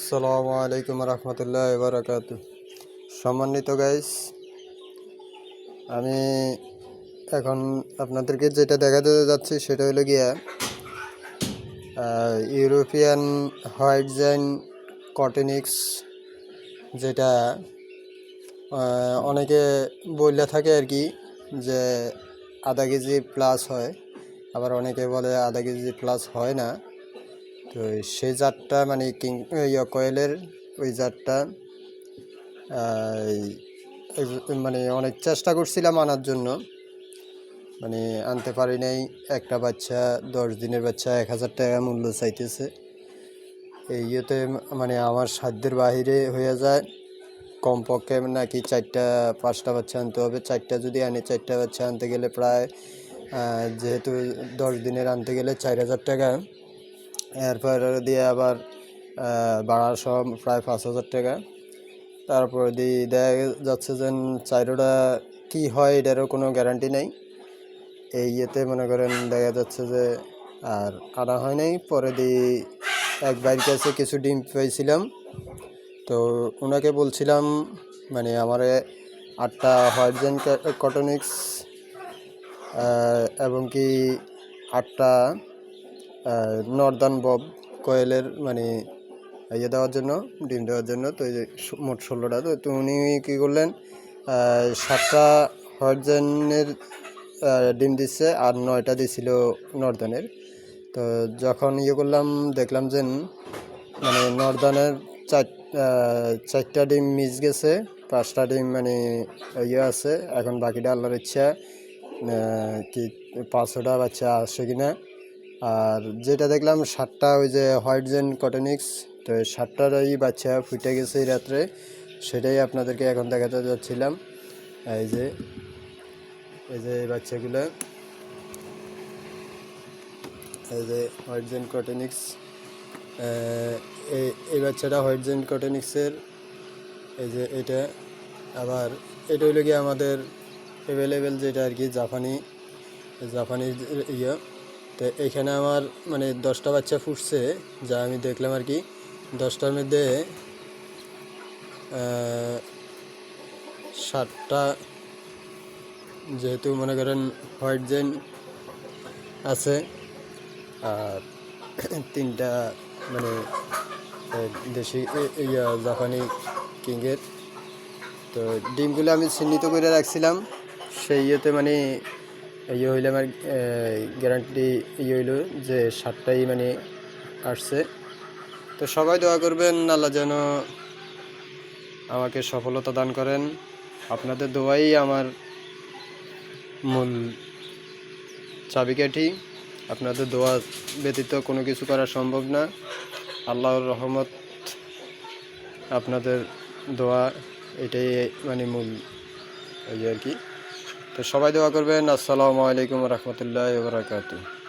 আসসালামু আলাইকুম রহমতুল্লাহি ওয়া বারাকাতুহু। সম্মানিত গাইস, আমি এখন আপনাদেরকে যেটা দেখাতে যাচ্ছি সেটা হলো গিয়া ইউরোপিয়ান হোয়াইট জাইন কটেনিক্স, যেটা অনেকে বলে থাকে আর কি, যে আধা কেজি প্লাস হয়, আবার অনেকে বলে আধা কেজি প্লাস হয় না। তো সেই জাতটা মানে কয়েলের ওই জাতটা মানে অনেক চেষ্টা করছিলাম আনার জন্য, মানে আনতে পারি নাই। একটা বাচ্চা 10 দিনের বাচ্চা 1000 টাকা মূল্য চাইতেছে। এই ইয়েতে মানে আমার সাধ্যের বাহিরে হয়ে যায়। কমপক্ষে নাকি 4টা-5টা বাচ্চা আনতে হবে। 4টা যদি আনি, 4টা বাচ্চা আনতে গেলে প্রায় যেহেতু 10 দিনের আনতে গেলে 4000 টাকা, এরপর দিয়ে আবার ভাড়া সহ প্রায় 5000 টাকা। তারপর দিয়ে দেখা যাচ্ছে যে চাইরোটা কী হয় এটারও কোনো গ্যারান্টি নেই। এই ইয়েতে মনে করেন দেখা যাচ্ছে যে আর আনা হয় নাই। পরে দিয়ে এক ভাইয়ের কাছে কিছু ডিম পেয়েছিলাম, তো ওনাকে বলছিলাম মানে আমার 8টা হোয়াইট জাইন কটনিক্স এবং কি 8টা নর্দার্ন বব কোয়েলের মানে ইয়ে দেওয়ার জন্য, ডিম দেওয়ার জন্য। তো এই যে মোট 16টা। তো উনি কী করলেন, 7টা হোয়াইট জাইনের ডিম দিচ্ছে আর 9টা দিছিল নর্দার্নের। তো যখন ইয়ে করলাম দেখলাম যে মানে নর্দার্নের 4টা ডিম মিস গেছে, 5টা ডিম মানে ইয়ে আছে। এখন বাকিটা আল্লাহর ইচ্ছা কি 500টা বাচ্চা আসে কিনা। আর যেটা দেখলাম 7টা ওই যে হোয়াইট জাইন কটনিক্স, তো 7টারই বাচ্চা ফুটে গেছে এই রাত্রে। সেটাই আপনাদেরকে এখন দেখাতে যাচ্ছিলাম। এই যে এই বাচ্চাগুলো, এই যে হোয়াইট জাইন কটনিক্স, এই বাচ্চাটা হোয়াইট জাইন কটনিক্সের। এই যে এটা আবার এটা হইল গিয়ে আমাদের অ্যাভেলেবেল যেটা আর কি জাপানি ইয়ে। তো এখানে আমার মানে 10টা বাচ্চা ফুটছে, যা আমি দেখলাম আর কি। 10টার মধ্যে 7টা যেহেতু মনে করেন হোয়াইট জাইন আছে, আর 3টা মানে দেশি জাপানি কিংয়ের। তো ডিমগুলো আমি চিহ্নিত করে রাখছিলাম সেই ইয়েতে, মানে ইয়ে হইলে আমার গ্যারান্টি ইয়ে হইল যে 7টাই মানে আসছে। তো সবাই দোয়া করবেন আল্লাহ যেন আমাকে সফলতা দান করেন। আপনাদের দোয়াই আমার মূল চাবিকাঠি। আপনাদের দোয়া ব্যতীত কোনো কিছু করা সম্ভব না। আল্লাহর রহমত, আপনাদের দোয়া, এটাই মানে মূল এই আর কি। তো সবাই দোয়া করবেন। আসসালামু আলাইকুম রহমতুল্লাহি ওয়া বারাকাতুহু।